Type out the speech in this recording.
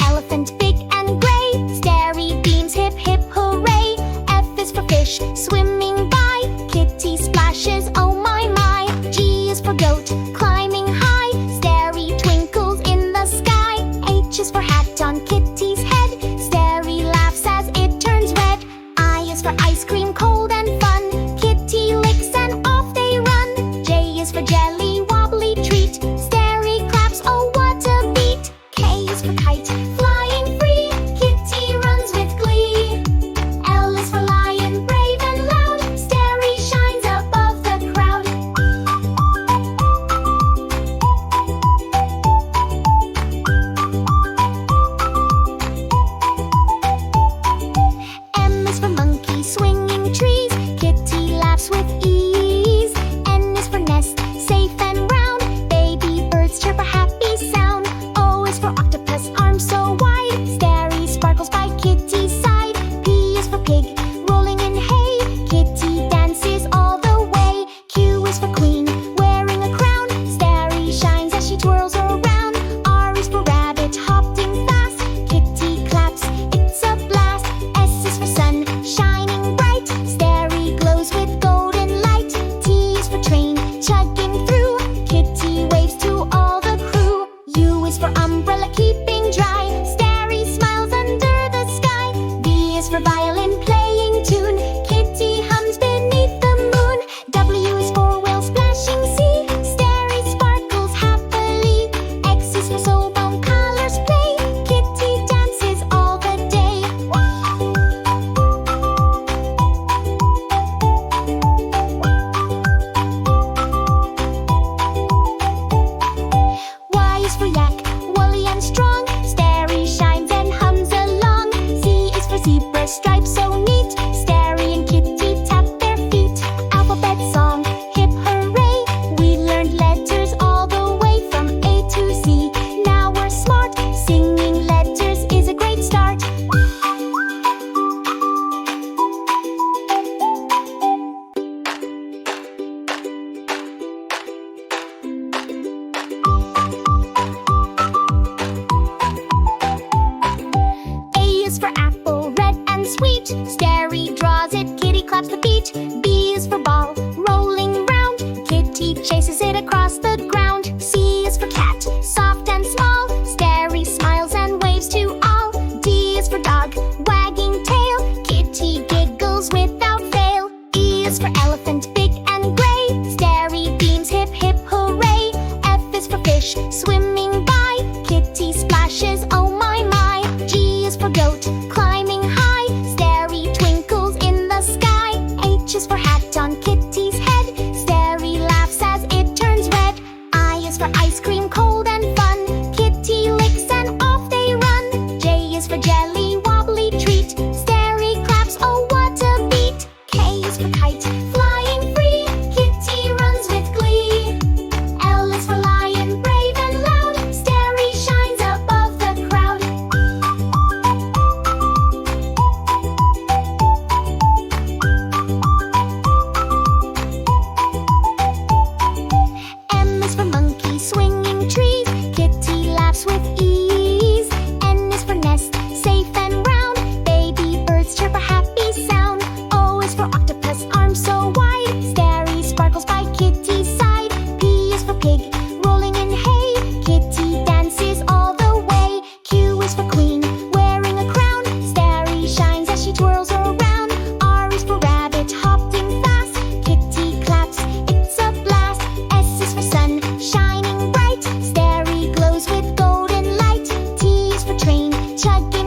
elephant, big and gray. Stary beams, hip hip hooray. F is for fish, swimming by. Kitty splashes, oh my my. G is for goat, climbing high. Stary twinkles in the sky. H is for hat on Kitty's head. Stary laughs as it turns red. I is for ice cream, cold and fun. Kitty licks and off they run. J is for jelly, wobbly treat. Stary claps, oh what a beat. K is for kite, flying free. Kitty runs with glee. L is for lion, brave and loud. Stary shines above the crowd. M is for monkey, swinging trees. Kitty laughs with ease. N is for nest, safe and round. Baby birds chirp a happy sound. O is for octopus, arms so wide. Stary sparkles by Kitty's side. P is for pig, rolling in hay. Kitty dances all the way. Q is for queen, wearing a crown. Stary shines as she twirls around. R is for rabbit, hopping fast. Kitty claps, it's a blast. S is for sun, shining bright. Stary glows with golden light. T is for train, chugging through. Kitty waves to all the crew. U is for umbrella, keeping dry. Stary smiles under the sky. V is for violin, playing tune. Kitty hums beneath the moon. W is for whale, splashing sea. Stary sparkles happily. X is for soul bone, colors play. Kitty dances all the day. Y is for yak, woolly and strong. Stary shines and hums along. Z is for zebra, stripes so neat. Stary and Kitty tap their feet. Alphabet song, hip hooray. We learned letters all the way from A to Z. Now we're smart, singing letters is a great start. A is for apple, red and sweet. Stary draws it, Kitty claps the beat. B is for ball, rolling round. Kitty chases it across the ground. C is for cat, soft and small. Stary smiles and waves to all. D is for dog, wagging tail. Kitty giggles without fail. E is for elephant, big and gray. Stary beams, hip hip hooray. F is for fish, swimming by. Kitty splashes, oh my my. G is for goat, climbing high. Stary twinkles in the sky. H is for hat on Kitty's head. Stary laughs as it turns red. I is for ice cream, cold and fun. Kitty licks and off they run. J is for jelly, wobbly treat. Stary claps, oh what a beat. K is for kite, flying free. Kitty runs with glee. L is for lion, brave and loud. Stary shines above the crowd. M is for monkey, swinging trees. Kitty laughs with ease. N is for nest, safe and round. Baby birds chirp a happy sound. O is for octopus, arms so wide. Stary sparkles by Kitty's side. P is for pig, rolling in hay. Kitty dances all the way. Q is for queen, wearing a crown. Stary shines as she twirls around. R is for rabbit, hopping fast. Kitty claps, it's a blast. S is for sun, shining bright. Stary glows with golden light. T is for train, chugging